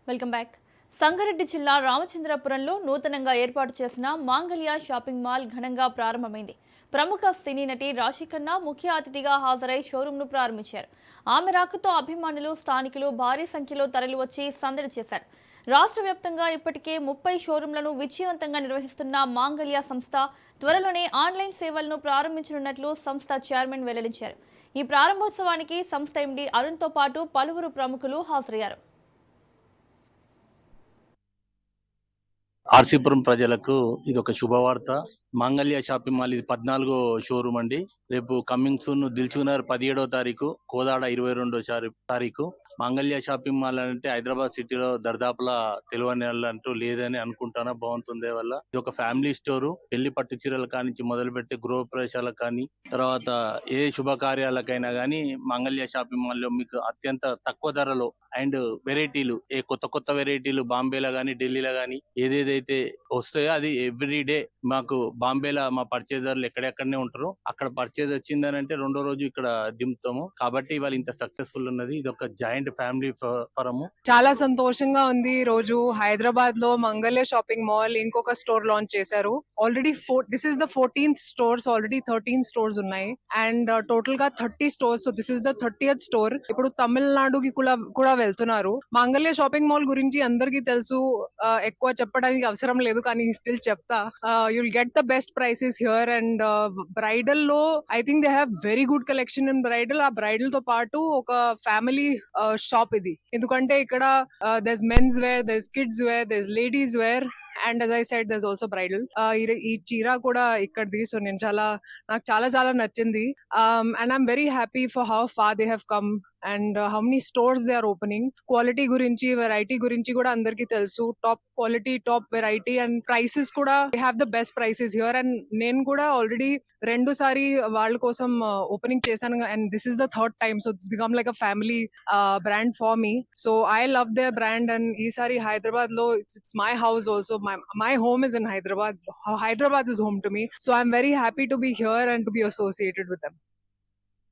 Welcome back. Sangareddy జిల్లా రామచంద్రపురంలో నూతనంగా ఏర్పాటు చేసిన మాంగళ్య షాపింగ్ మాల్ ఘనంగా ప్రారంభమైంది. ప్రముఖ సినీ నటి రాశిఖన్నా ముఖ్య అతిథిగా హాజరై షోరూంను ప్రారంభించారు. ఆమె రాకతో అభిమానులు, స్థానికులు భారీ సంఖ్యలో తరలివచ్చి సందడి చేశారు. రాష్ట్ర వ్యాప్తంగా ఇప్పటికే 30 షోరూంలను విజయవంతంగా నిర్వహిస్తున్న మాంగళ్య సంస్థ త్వరలోనే ఆన్లైన్ సేవలను ప్రారంభించనున్నట్లు సంస్థ చైర్మన్ వెల్లడించారు. ఈ ప్రారంభోత్సవానికి సంస్థ ఎండీ అరుణ్తో పాటు పలువురు ప్రముఖులు హాజరయ్యారు. ఆర్సీపురం ప్రజలకు ఇది ఒక శుభవార్త. మాంగళ్య షాపింగ్ మాల్ ఇది 14వ షోరూమ్ అండి. రేపు కమింగ్ సూన్ దిల్చుకునగర్ 17వ తారీఖు, కోదాడ 22వ తారీఖు. మాంగళ్య షాపింగ్ మాల్ అంటే హైదరాబాద్ సిటీలో దర్దాపులా తెలియని వాళ్ళు అంటూ లేదని అనుకుంటానా, బాగుంటుంది వల్ల. ఇది ఒక ఫ్యామిలీ స్టోరు. పెళ్లి పట్టు చీరల కానించి మొదలు పెడితే గృహ ప్రవేశాలకు కానీ, తర్వాత ఏ శుభకార్యాలకైనా కానీ మాంగళ్య షాపింగ్ మాల్ లో మీకు అత్యంత తక్కువ ధరలో అండ్ వెరైటీలు, కొత్త వెరైటీలు బాంబేలో కానీ ఢిల్లీలో కానీ ఏదేదైతే వస్తాయో అది ఎవ్రీ డే మాకు బాంబేలో మా పర్చేజర్లు ఎక్కడెక్కడనే ఉంటారు. అక్కడ పర్చేజ్ వచ్చిందని అంటే రెండో రోజు ఇక్కడ దింపుతాము. కాబట్టి ఇవాళ ఇంత సక్సెస్ఫుల్ ఉన్నది. ఇది ఒక జాయింట్ ఫ్యామిలీ ఫరము. చాలా సంతోషంగా ఉంది. ఈ రోజు హైదరాబాద్ లో మంగళ్య షాపింగ్ మాల్ ఇంకొక స్టోర్ లాంచ్ చేశారు. Already this is the 14th stores, already 13 stores ఉన్నాయి అండ్ టోటల్ గా 30 stores. So this is the 30th store. ఇప్పుడు తమిళనాడుకి కూడా వెళ్తున్నారు. మంగళ్య షాపింగ్ మాల్ గురించి అందరికీ తెలుసు, ఎక్కువ చెప్పడానికి అవసరం లేదు, కానీ స్టిల్ చెప్తా. You'll get the best prices here and bridal లో I think they have very good collection in bridal. ఆ బ్రైడల్ తో పాటు ఒక ఫ్యామిలీ షాప్ ఇది. ఎందుకంటే ఇక్కడ there's men's wear, there's kids wear, there's ladies wear and as I said there's also bridal. ఈ చీర కూడా ఇక్కడది. సో నాకు చాలా నచ్చింది. And I'm very happy for how far they have come and how many stores they are opening. Quality గురించి, variety గురించి కూడా అందరికీ తెలుసు. Top quality, top variety and prices కూడా we have the best prices here. And నేను కూడా already 2 సారి వాళ్ళ కోసం ఓపెనింగ్ చేశాను and this is the 3rd time, so it's become like a family brand for me. So I love their brand and ఈసారి హైదరాబాద్ లో it's my house also. My home is in Hyderabad. Hyderabad is home to me. So I'm very happy to be here and to be associated with them.